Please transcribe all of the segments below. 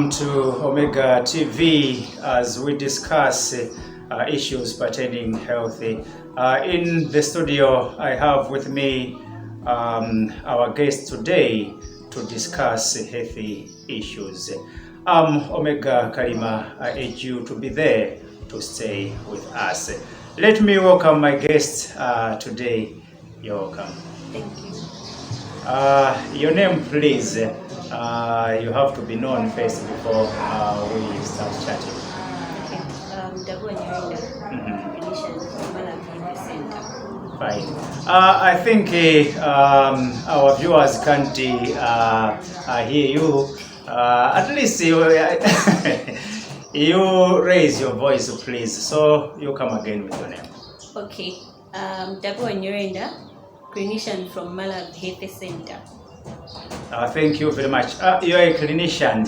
Welcome to Omega TV as we discuss issues pertaining health. In the studio, I have with me our guest today to discuss healthy issues. Omega Karima, I urge you to be there to stay with us. Let me welcome my guest today. You're welcome. Thank you. Your name, please. You have to be known first before we start chatting. Okay. NYIRENDA, clinician from MALAVI Center. Fine. I think our viewers can't hear you. At least you raise your voice, please. So you come again with your name. Okay. NYIRENDA, clinician from MALAVI Center. Thank you very much. You are a clinician.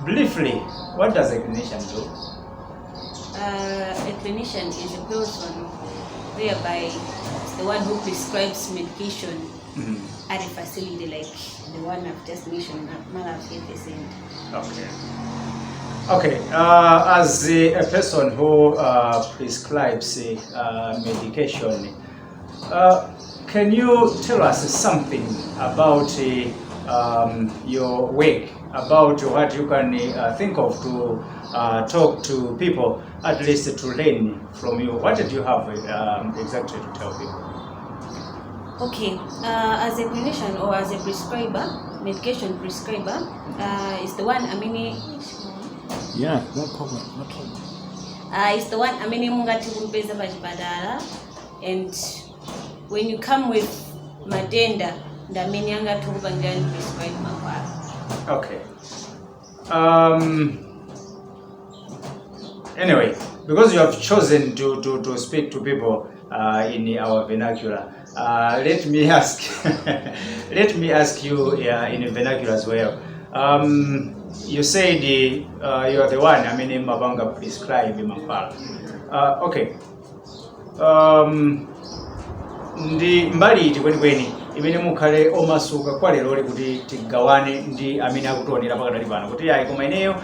Briefly, what does a clinician do? A clinician is a person whereby it's the one who prescribes medication at a facility like the one I've just mentioned at MALAVI Center. Okay. Okay. As a person who prescribes medication, can you tell us something about your work, about what you can think of to talk to people, at least to learn from you? What did you have exactly to tell people? Okay, as a clinician or as a prescriber, medication prescriber, is the one Yeah, no problem. Okay. It's the one mungati kumpeza pachipatala, and when you come with matenda, ndamene anga tukupangira ni prescribe makwala. Okay. Anyway, because you have chosen to speak to people in our vernacular, let me ask you in vernacular as well. You said you are the one mabanga prescribe makwala. Okay. Ndi mbali iti kwenikweni imene mukhale omasuka kwa lero oli kuti tigawane ndi amene akutionera pakadali pano kuti ayi koma ineyo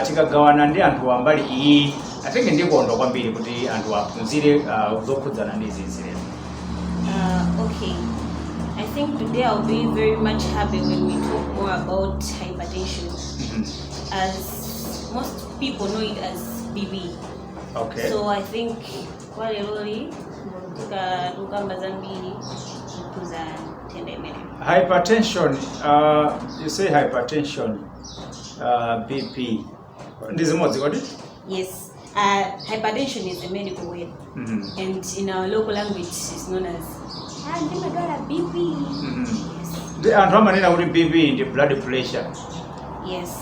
tikagawana ndi anthu ambali iyi I think ndikondwa kwambiri kuti anthu aphunzire zokhudzana ndi izi lero. Okay, I think today I'll be very much happy when we talk more about hypertension. As most people know it as BB. Okay. So I think kwa lero hypertension, you say hypertension, BP. Yes, hypertension is a medical word, and in our local language it's known as BP. And how many would BP in the blood pressure? Yes.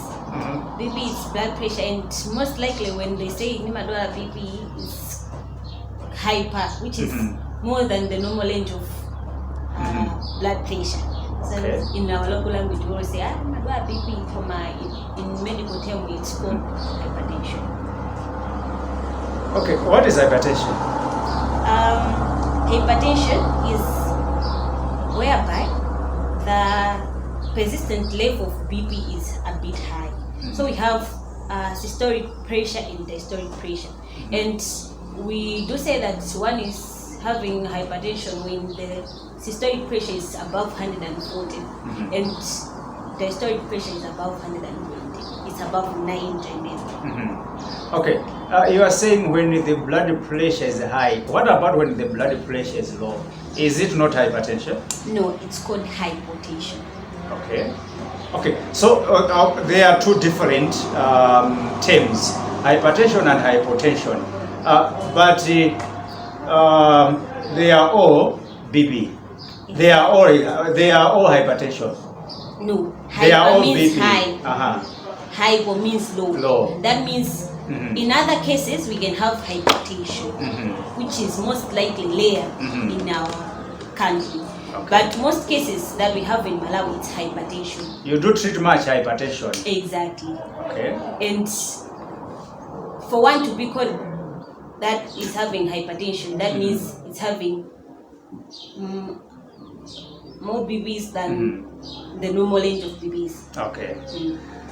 BP is blood pressure, and most likely when they say BP is hyper, which is more than the normal range of blood pressure. So okay. In our local language, we will say, BP, in medical term, it's called hypertension. Okay, what is hypertension? Hypertension is whereby the persistent level of BP is a bit high. So we have systolic pressure and diastolic pressure. And we do say that one is having hypertension when the systolic pressure is above 140 and diastolic pressure is above 120. It's above 90. Okay, you are saying when the blood pressure is high. What about when the blood pressure is low? Is it not hypertension? No, it's called hypotension. Okay. Okay, so there are two different terms, hypertension and hypotension. But they are all BB. They are all hypertension. No, hyper means BP. High. Hypo means low. Low. That means in other cases we can have hypertension, which is most likely rare in our country. Okay. But most cases that we have in Malawi, it's hypertension. You do treat much hypertension. Exactly. Okay. And for one to be called that is having hypertension, that means it's having more BBs than the normal range of BBs. Okay.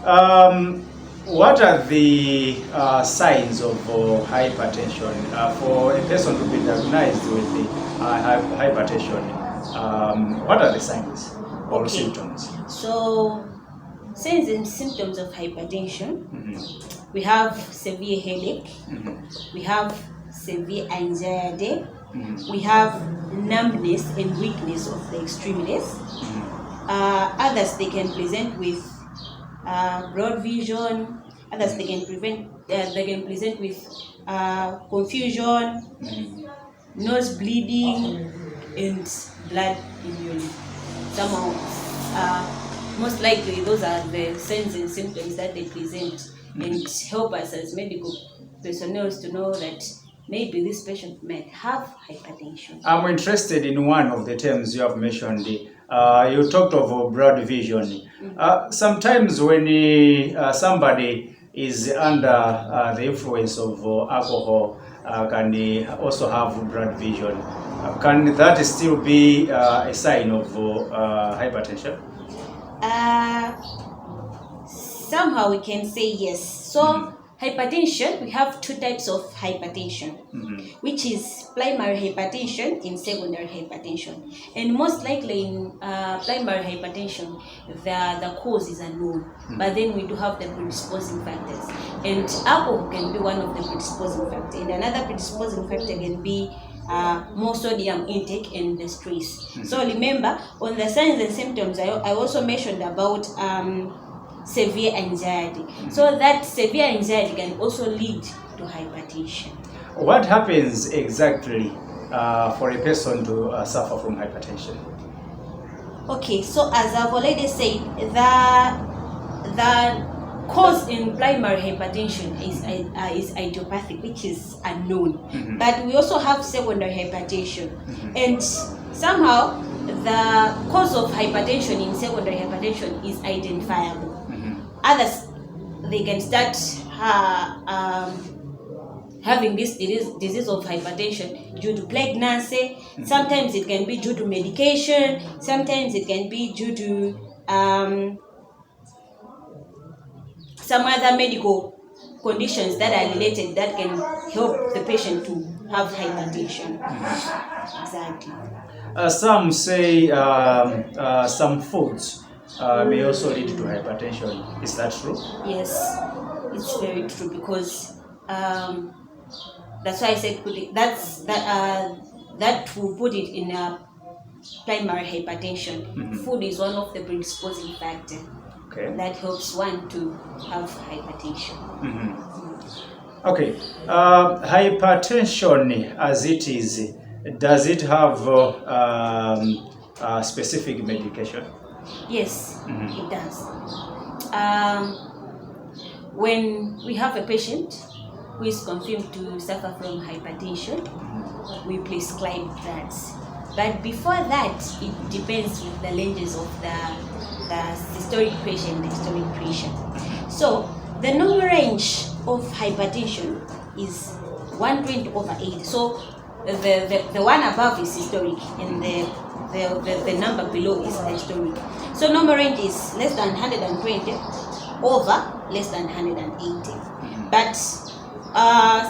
What are the signs of hypertension? For a person to be diagnosed with the, hypertension, what are the signs or symptoms? So, signs and symptoms of hypertension, we have severe headache, we have severe anxiety, we have numbness and weakness of the extremities. Others, they can present with broad vision. Others, they can present with confusion, nose bleeding, and blood in urine. Somehow, most likely, those are the signs and symptoms that they present, and help us as medical personnel to know that maybe this patient might have hypertension. I'm interested in one of the terms you have mentioned. You talked of broad vision. Sometimes when somebody is under the influence of alcohol, can also have broad vision. Can that still be a sign of hypertension? Somehow we can say yes. So hypertension, we have two types of hypertension, which is primary hypertension and secondary hypertension. And most likely in primary hypertension, the cause is unknown, but then we do have the predisposing factors. And alcohol can be one of the predisposing factors. And another predisposing factor can be more sodium intake and the stress. So remember, on the signs and symptoms, I also mentioned about severe anxiety. So that severe anxiety can also lead to hypertension. What happens exactly for a person to suffer from hypertension? Okay, so as I've already said, the cause in primary hypertension is idiopathic, which is unknown. But we also have secondary hypertension, and somehow the cause of hypertension in secondary hypertension is identifiable. Others, they can start having this disease of hypertension due to pregnancy. Sometimes it can be due to medication. Sometimes it can be due to some other medical conditions that are related that can help the patient to have hypertension. Exactly. Some say some foods may also lead to hypertension. Is that true? Yes, it's very true, because that's why I said that will put it in a primary hypertension. Food is one of the predisposing factors that helps one to have hypertension. Okay, hypertension as it is, does it have specific medication? Yes, it does. When we have a patient who is confirmed to suffer from hypertension, we prescribe drugs. But before that, it depends with the ranges of the systolic pressure and diastolic pressure. So the normal range of hypertension is 120/80. So the one above is systolic, and the number below is diastolic. So normal range is less than 120 over less than 180. But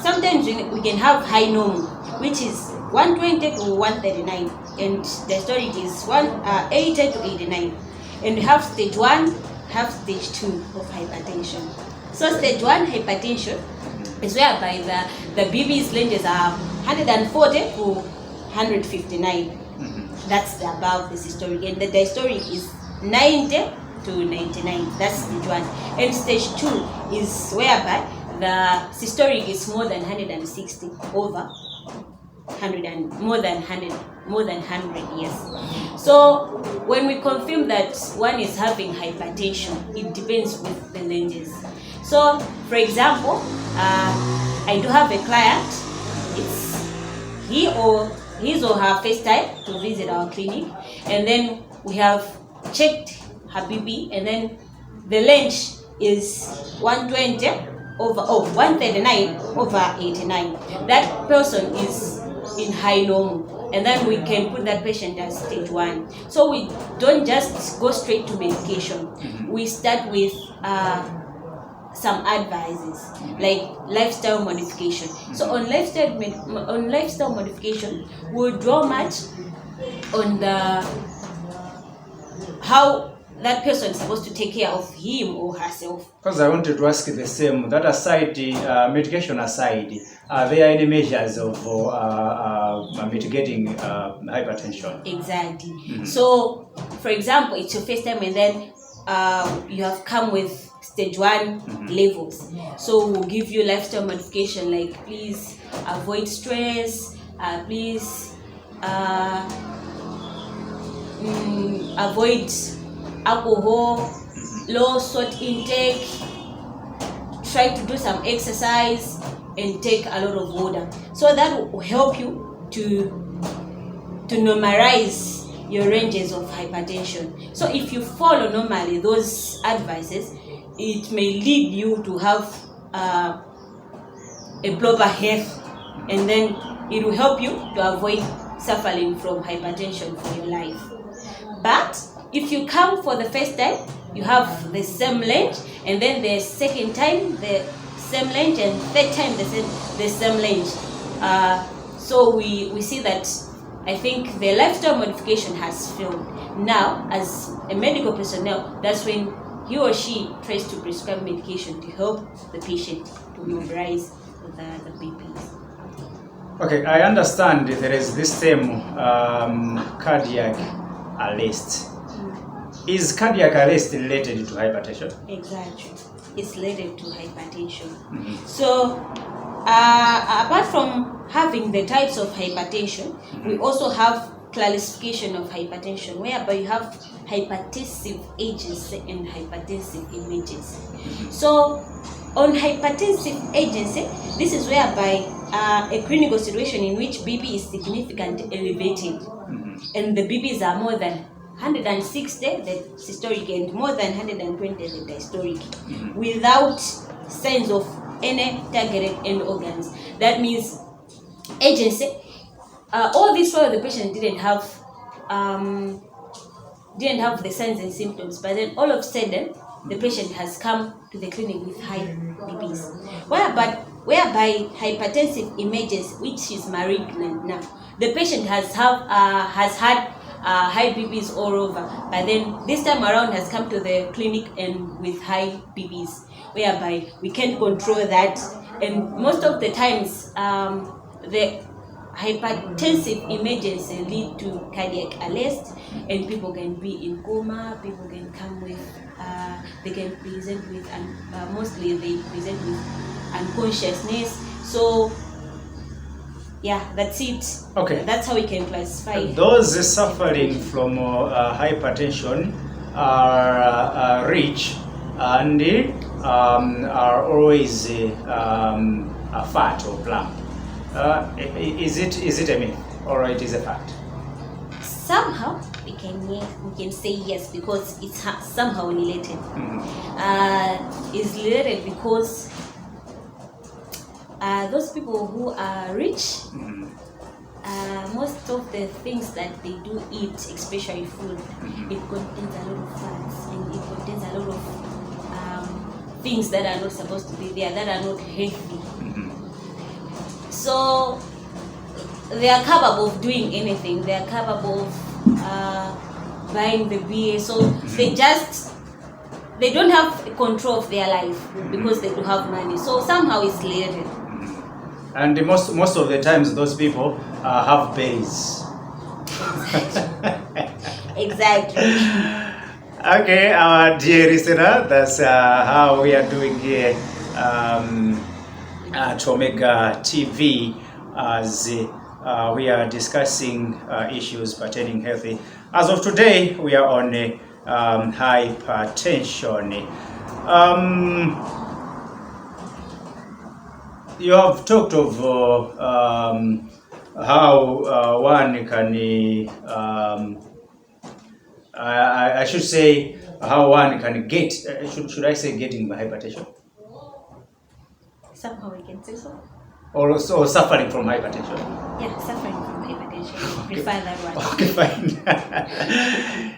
sometimes we can have high normal, which is 120 to 139, and diastolic is 80 to 89. And we have stage 1, have stage 2 of hypertension. So stage 1 hypertension is whereby the BB's ranges are 140 to 159. That's the above the systolic, and the diastolic is 90 to 99. That's stage 1. And stage 2 is whereby the systolic is more than 160 over 100 and more than 100, yes. So when we confirm that one is having hypertension, it depends with the ranges. So for example, I do have a client. It's his or her first time to visit our clinic, and then we have checked her BP, and then the range is 120 over 139 over 89. That person is in high normal. and then we can put that patient as stage 1. So we don't just go straight to medication. We start with some advices like lifestyle modification. So on lifestyle modification, we'll draw much on the how that person is supposed to take care of him or herself. Because I wanted to ask the same, that aside, medication aside, are there any measures of mitigating hypertension? Exactly. So, for example, it's your first time and then you have come with stage 1 levels. So we'll give you lifestyle modification like please avoid stress, please avoid alcohol, low salt intake, try to do some exercise and take a lot of water. So that will help you to normalize your ranges of hypertension. So if you follow normally those advices, it may lead you to have a proper health, and then it will help you to avoid suffering from hypertension for your life. But if you come for the first time, you have the same range, and then the second time the same range, and third time the same range. So we see that I think the lifestyle modification has failed. Now, as a medical personnel, that's when he or she tries to prescribe medication to help the patient to normalize the BPs. Okay, I understand there is this term cardiac arrest. Is cardiac arrest related to hypertension? Exactly. It's related to hypertension. So, apart from having the types of hypertension, we also have classification of hypertension, whereby you have hypertensive agency and hypertensive emergency. So, on hypertensive agency, this is whereby a clinical situation in which BP is significantly elevated, and the BPs are more than 160, the systolic, and more than 120, the diastolic, without signs of any targeted end organs. That means agency. All this while the patient didn't have the signs and symptoms, but then all of a sudden the patient has come to the clinic with high BPs. Whereby hypertensive emergency, which is malignant now, the patient has had high BPs all over, but then this time around has come to the clinic and with high BPs, whereby we can't control that, and most of the times the hypertensive emergency lead to cardiac arrest, and people can be in coma, people can come with they can present with, mostly they present with unconsciousness. So yeah, that's it. Okay. That's how we can classify. Those suffering from hypertension are rich and are always fat or plump. Is it a myth or it is a fact? Somehow we can say yes, because it's somehow related. It's related because those people who are rich, most of the things that they do eat, especially food, it contains a lot of fats, and it contains a lot of things that are not supposed to be there, that are not healthy. So they are capable of doing anything. They are capable of buying the beer. So they don't have control of their life because they do have money. So somehow it's related. And most of the times those people have bellies. Exactly. Okay, our dear listener, that's how we are doing here at Omega TV, as we are discussing issues pertaining healthy. As of today, we are on hypertension. You have talked of how one can, I should say, how one can get, should I say getting hypertension? Somehow we can say so. or also suffering from hypertension? Yeah, suffering from hypertension. Okay. Prefer that one. Okay, fine.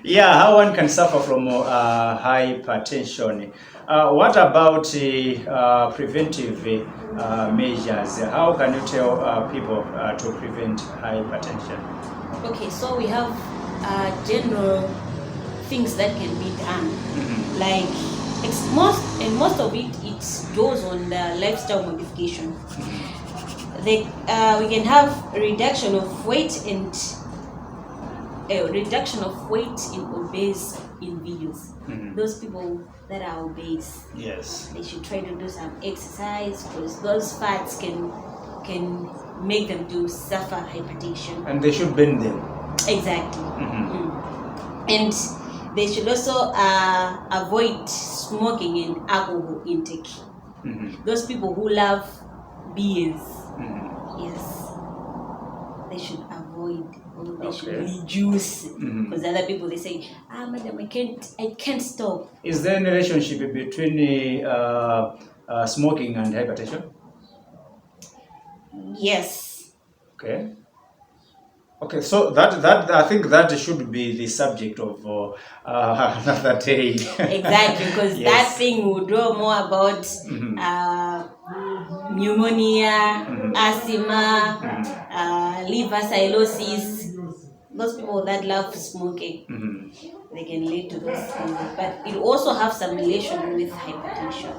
Yeah, how one can suffer from hypertension. What about preventive measures? How can you tell people to prevent hypertension? Okay, so we have general things that can be done. Like most of it goes on the lifestyle modification. We can have a reduction of weight and in obese individuals. Those people that are obese, Yes, they should try to do some exercise, because those fats can make them to suffer hypertension. and they should bend them. Exactly. And they should also avoid smoking and alcohol intake. Those people who love beers, yes, they should avoid, or they should reduce. Because other people, they say, madam, I can't stop. Is there any relationship between smoking and hypertension? Yes. Okay. Okay, so that I think that should be the subject of another day. Exactly, because Yes. that thing will draw more about pneumonia, asthma, liver cirrhosis. Those people that love smoking, they can lead to those things. But it also have some relation with hypertension,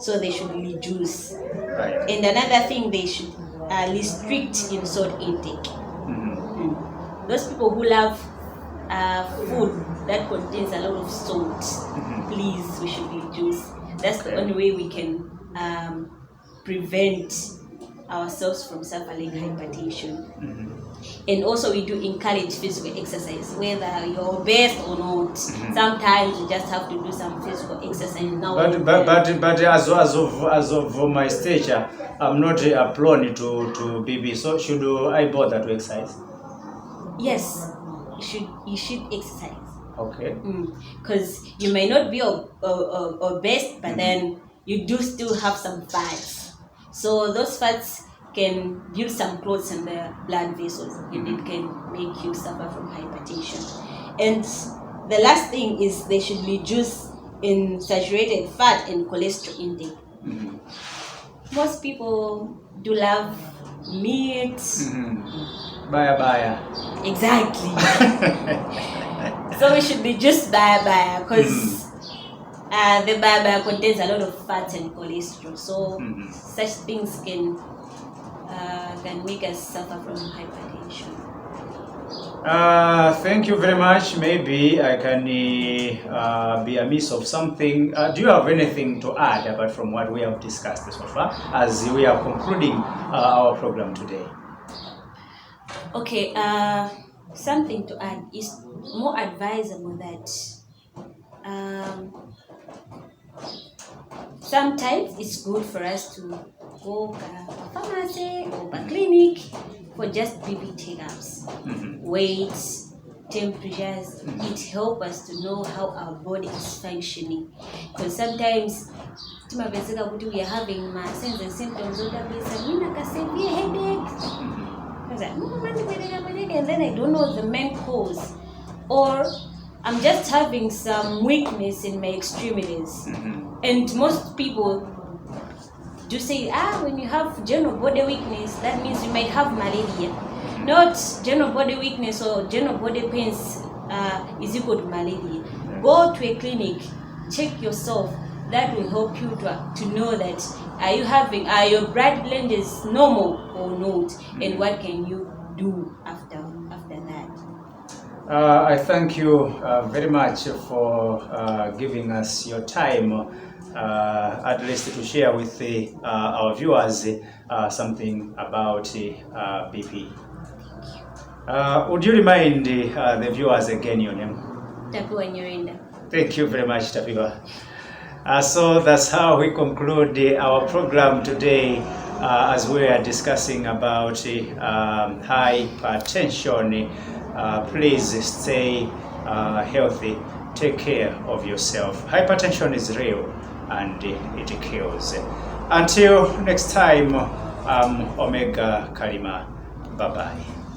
so they should reduce. Right. And another thing, they should restrict in salt intake. Those people who love food that contains a lot of salt, please, we should reduce. That's the only way we can prevent ourselves from suffering hypertension. And also, we do encourage physical exercise, whether you're obese or not. Sometimes you just have to do some physical exercise. Now, but as of my stature, I'm not prone to BB. So should I bother to exercise? yes, you should exercise. Okay. Because you may not be obese, but then you do still have some fats. So those fats can build some clots in the blood vessels, and it can make you suffer from hypertension. And the last thing is they should reduce in saturated fat and cholesterol intake. Most people do love meat. Baya. Exactly. So we should reduce baya because the baya contains a lot of fats and cholesterol. So such things can make us suffer from hypertension. Thank you very much. Maybe I can be amiss of something. Do you have anything to add apart from what we have discussed so far as we are concluding our program today? Okay, something to add is more advisable that sometimes it's good for us to go to a pharmacy or a clinic for just BP checkups, weights, temperatures. It helps us to know how our body is functioning. Because sometimes we are having signs and symptoms of a severe headache. And then I don't know the main cause, or I'm just having some weakness in my extremities. And most people do say, when you have general body weakness, that means you might have malaria. Not general body weakness or general body pains is equal to malaria. Go to a clinic, check yourself. That will help you to know that are your blood blend is normal or not, and what can you do after that. I thank you very much for giving us your time, at least to share with our viewers something about BP. Would you remind the viewers again your name? TAPIWA NYIRENDA. Thank you very much, TAPIWA. So that's how we conclude our program today, as we are discussing about hypertension. Please stay healthy, take care of yourself. Hypertension is real and it kills. Until next time, I'm Omega Kalima. Bye-bye.